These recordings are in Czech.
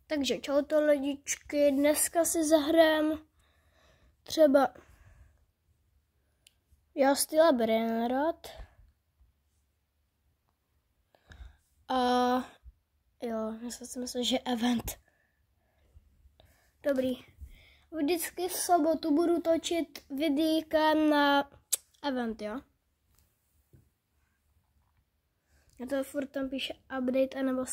Takže čauto lidičky, dneska si zahrám třeba já styla Brainrot. A jo, dneska si myslím, že event. Dobrý. Vždycky v sobotu budu točit videjka na event, jo? A to furt tam píše update, anebo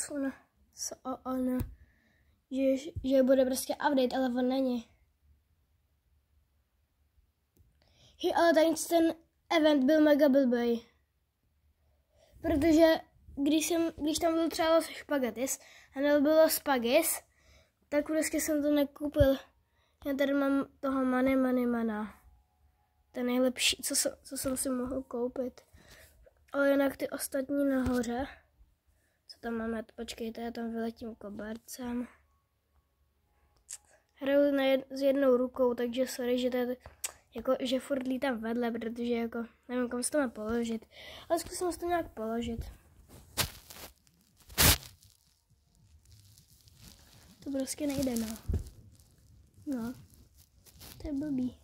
že bude prostě update, ale on není. Ale ten event byl mega blbej. Protože když tam byl třeba špagetis a nebylo spagis, tak prostě jsem to nekoupil. Já tady mám toho mana. To nejlepší, co jsem si mohl koupit. Ale jinak ty ostatní nahoře. Co tam máme? Počkejte, já tam vyletím kobercem. Hraju s jednou rukou, takže sorry, že to je jako, že furt lítám vedle, protože jako nevím, kam se to má položit. Ale zkusím si to nějak položit. To prostě nejde, no. No, to je blbý.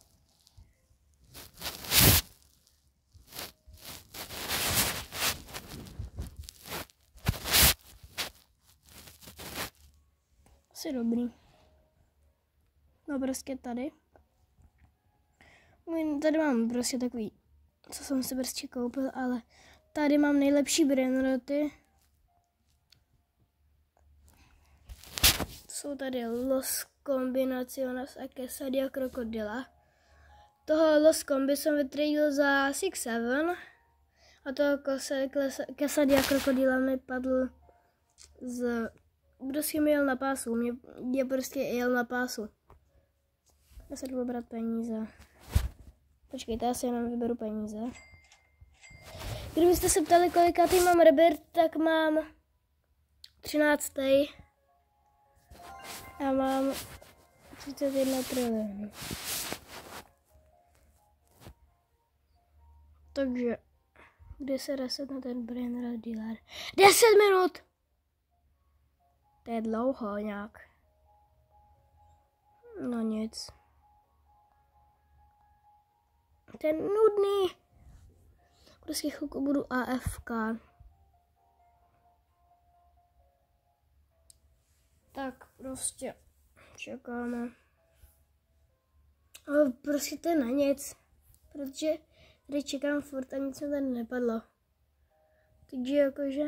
Asi dobrý. No prostě tady. Tady mám prostě takový, co jsem si prostě koupil, ale tady mám nejlepší Brainroty. Jsou tady Los Combinaciones a Quesadilla Krokodila. Toho Los Combi jsem vytradil za 6-7 a toho Quesadilla Krokodila mi padl kdo si mi jel na pásu, mě prostě jel na pásu. Já se jdu brát peníze. Počkejte, já si jenom vyberu peníze. Kdybyste se ptali, kolikátý mám rebirth, tak mám 13. Já mám 31 trilionů. Takže, kdy se reset na ten Brainrot dealer? 10 minut! To je dlouho nějak. No nic. To je nudný. Prostě chvilku budu AFK. Tak prostě čekáme. Ale prostě to je na nic. Protože tady čekám furt a nic mi tady nepadlo. Takže jakože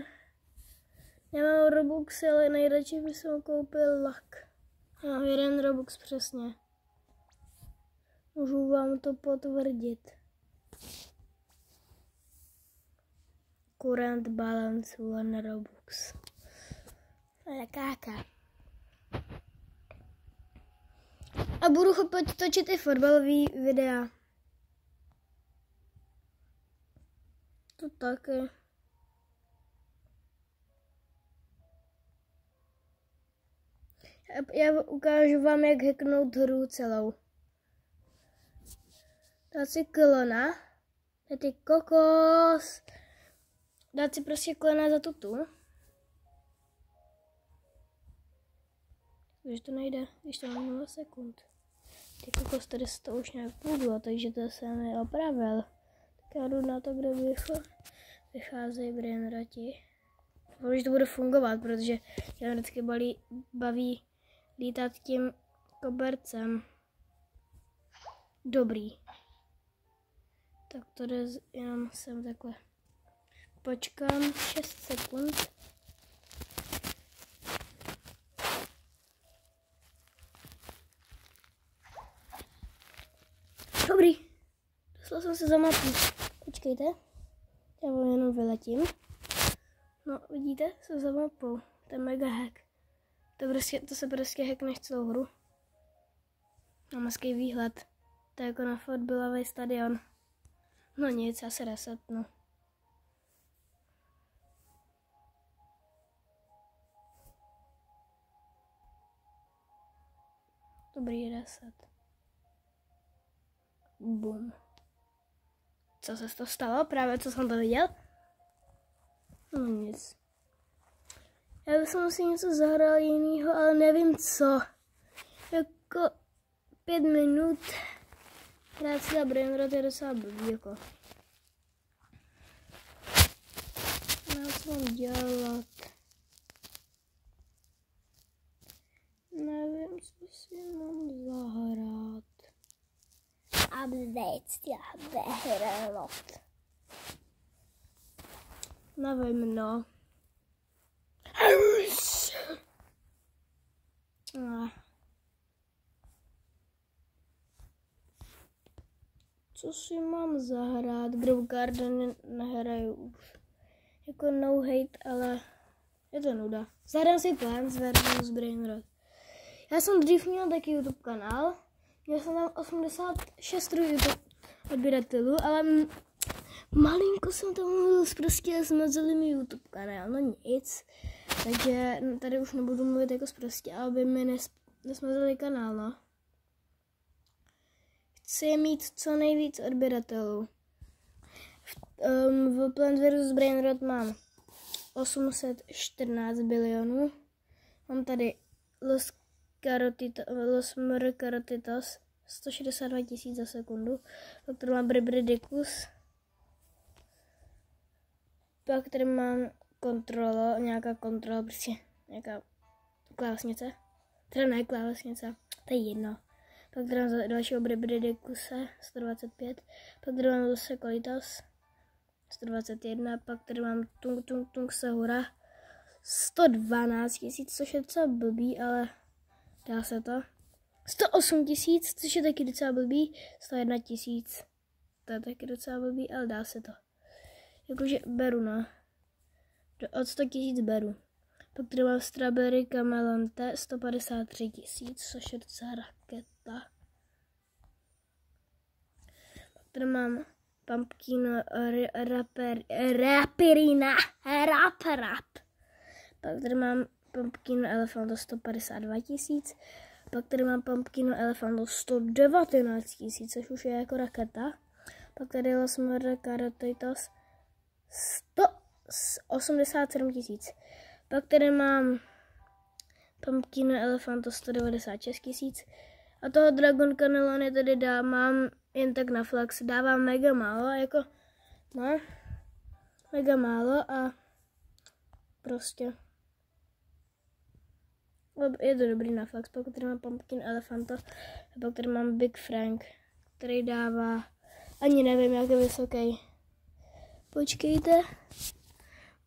nemám Robuxy, ale nejradši bych si koupil lak. Mám 1 Robux přesně. Můžu vám to potvrdit. Current balance 1 Robux. Ale káka. A budu točit i fotbalový videa. To taky. Já ukážu vám, jak hacknout hru celou. Dát si klona. Dát si kokos. Dát si prostě klona za tutu. Když to nejde, když to mám 0 sekund. Ty kokos, tady se to už nějak půdlo, takže to jsem neopravil. Tak já jdu na to, kde vycházejí Brainroti. Doufám, že to bude fungovat, protože mě vždycky baví lítat tím kobercem. Dobrý. Tak to jde jenom sem takhle. Počkám 6 sekund. Dobrý. Dostal jsem se za mapu. Počkejte. Já vám jenom vyletím. No, vidíte? Jsem za mapou. To je mega hack. To se prostě hackneš celou hru. Mám hezký výhled. To je jako na fotbalový stadion. No nic, já se resetnu. Dobrý reset. Bum. Co se to stalo? Právě co jsem to viděl? No nic. Já bych si něco zahrál jinýho, ale nevím co. Jako 5 minut hrát si za Brainrot je docela blbý, jako. No, co mám dělat? Nevím, co si mám zahrát. Nevím, no. Co si mám zahrát? Grove Garden nehraju už. Jako no hate, ale je to nuda. Zahrám si Plants vs Brainrot. Já jsem dřív měl taky YouTube kanál. Měl jsem tam 86 YouTube odběratelů, ale malinko jsem tam mluvil prostě smazali mi YouTube kanál, no nic. Takže tady už nebudu mluvit jako prostě, aby mi nesmazali kanál, no. Chci mít co nejvíc odběratelů. V Plants vs Brainrot mám 814 bilionů. Mám tady Los Carotitos 162 000 za sekundu. Pak tady mám Bribridicus. Pak tady mám nějaká kontrola, prostě nějaká klávesnice. Teda ne klávesnice, to je jedno. Pak tady mám dalšího Bribridicuse 125. Pak tady mám zase Kolitos 121. Pak tady mám Tung Sahura 112 000, což je docela blbý, ale dá se to. 108 000, což je taky docela blbý. 101 000, to je taky docela blbý, ale dá se to. Jakože beru, no. Od 100 000 beru. Pak tady mám Strawberry Camelonte 153 000, což je docela raketa. Pak tady mám Pumpkin Rapperina Rap. Pak tady mám Pumpkin Elephant 152 000. Pak tady mám Pumpkin Elephant 119 000, což už je jako raketa. Pak tady je Los Carotitos 187 000. Pak tady mám Pumpkin Elephant 196 000. A toho Dragon Cannellony tady mám jen tak na flex. Dávám mega málo, jako no, mega málo a prostě je to dobrý na flex. Pak tady mám Pumpkin Elephanto a pak tady mám Big Frank, který dává, ani nevím, jak je vysoký. Počkejte,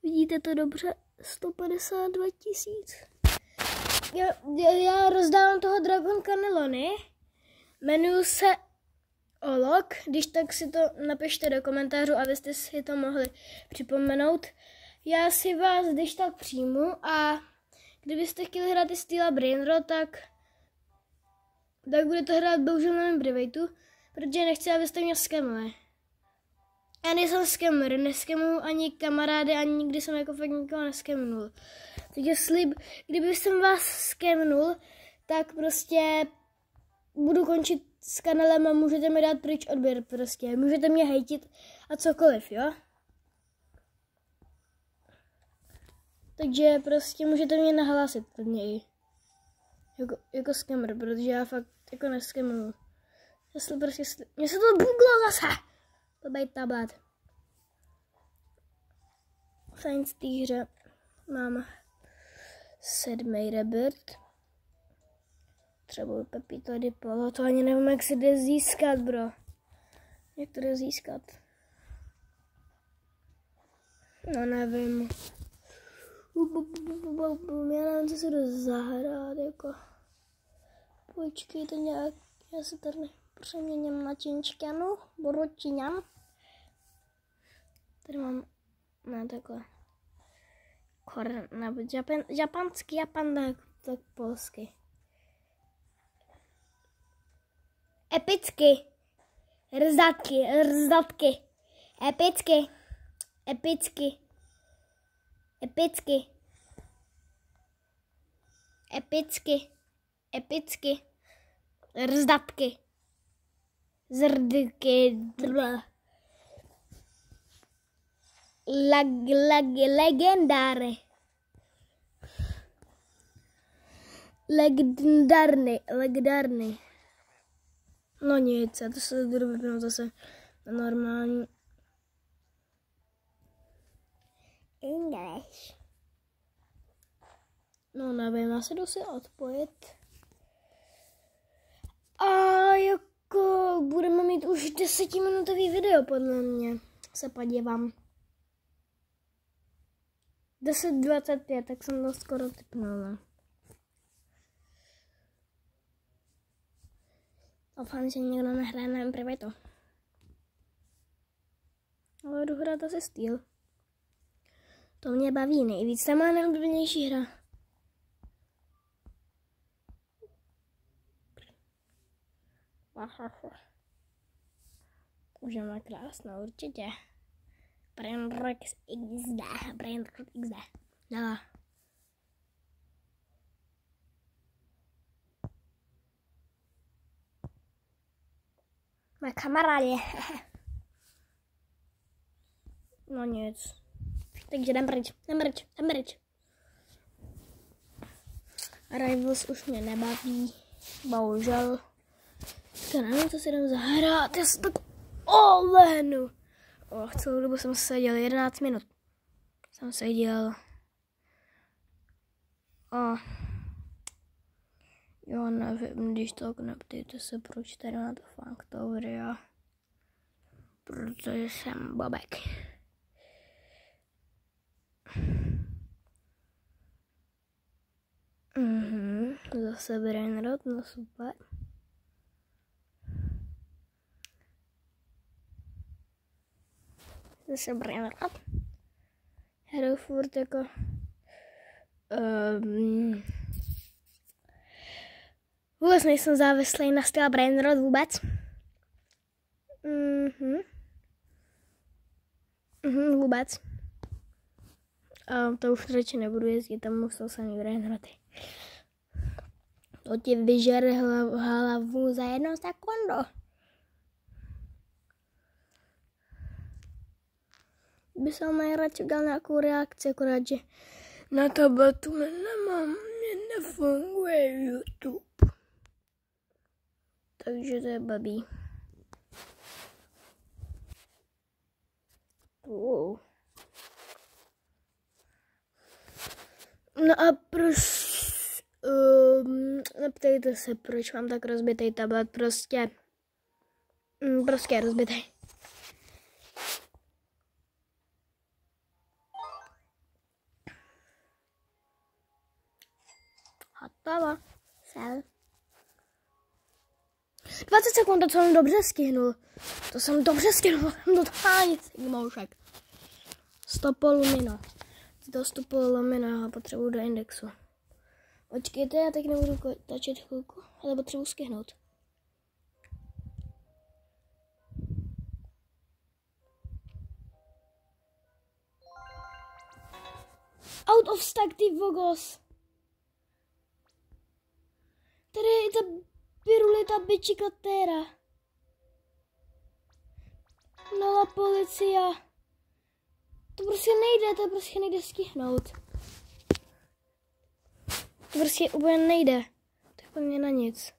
vidíte to dobře, 152 000. Já rozdávám toho Dragon Cannellony, jmenuji se Olok, když tak si to napište do komentářů, abyste si to mohli připomenout. Já si vás když tak přijmu a kdybyste chtěli hrát i styla Brainrot, tak budete hrát bohužel na mém privatu, protože nechci, abyste mě skemli. Já nejsem scammer, neskemuju ani kamarády, ani nikdy jsem jako fakt nikoho neskemnul. Takže slib, kdyby jsem vás skemnul, tak prostě budu končit s kanálem a můžete mi dát pryč odběr prostě. Můžete mě hejtit a cokoliv, jo? Takže prostě můžete mě nahlásit klidně i. Jako scammer, protože já fakt jako neskemuju. Mně se to buglo zase! Blbej tablet. Fajn z té hře mám 7. rebirth. Třeba Pepito di Polo, to ani nevím, jak se jde získat, bro. Jak to jde získat? No nevím. Já nevím, co se jde zahrát, jako. Počkejte nějak, já se tady přeměním na činčkanu, budu čiňam. Tady mám, ne takhle. Nebo japanský, tak polsky. Epicky. Rzatky. Epicky. Rzdatky. Zrdky. Legendáry. legendárny. No nic, já to se jdu vypnout zase na normální. English. No nevím, já se jdu si odpojit. A jako budeme mít už 10minutový video, podle mě. Se podívám. 10:25, tak jsem to skoro typnula. Doufám, že někdo nehraje na privato. Ale jdu hrát asi Steel. To mě baví nejvíc, to má nejoblíbenější hra. Už je má krásná, určitě. Brainrot XD. Dala. Mé kamarádě. No nic. Takže jdem pryč. Rivals už mě nebaví. Bohužel. Teďka nevím, co si jdem zahrát. Já se tak lehnu. Celou dobu jsem seděl 11 minut. Jsem seděl. Jo, nevím, když tak neptejte se, proč tady na to Factoria. Protože jsem Bobek. Zase Brainrot, no super. Zase Brainrot. Hraju furt jako... Vůbec nejsem závislý na styl Brainrot vůbec. Vůbec. To už radši nebudu jezdit, tam musel jsem Brainroty. To ti vyžere hlavu za 1 sekundu. By jsem nejradši udělal nějakou reakci, akorát, že na tabletu nemám, mě nefunguje YouTube. Takže to je blbý. No a proč, neptejte se, proč mám tak rozbitý tablet, prostě je rozbitý. Hotovo. Sel. 20 sekund, to jsem dobře stihnul. Totálně moušek. 100 lumina. To 100 lumina, já potřebuji do indexu. Počkejte, já teď nebudu tačit chvilku, ale potřebuji skihnout. Out of stack, ty vogos. Tady je ta pirulita bičikatera. Nala policia. To prostě nejde stihnout. To prostě úplně nejde. To je úplně na nic.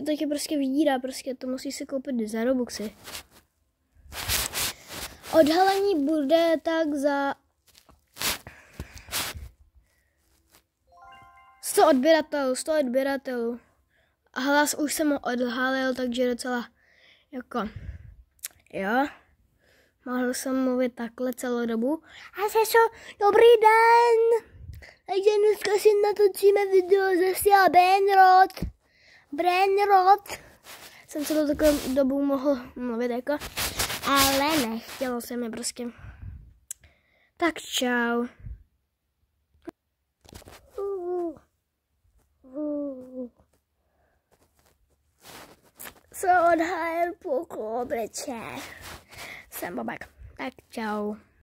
To tě prostě vydírá, prostě to musíš si koupit za Robuxy. Odhalení bude tak za 100 odběratelů. A hlas už jsem ho odhalil, takže docela jako, jo. Mohl jsem mluvit takhle celou dobu. A Sešo, dobrý den! Takže dneska si natočíme video zase a Brainrot. Jsem celou takovou dobu mohl mluvit jako, ale nechtělo se mi prostě. Tak čau. Co odhájil půlku obliče. Jsem Bobek. Tak čau.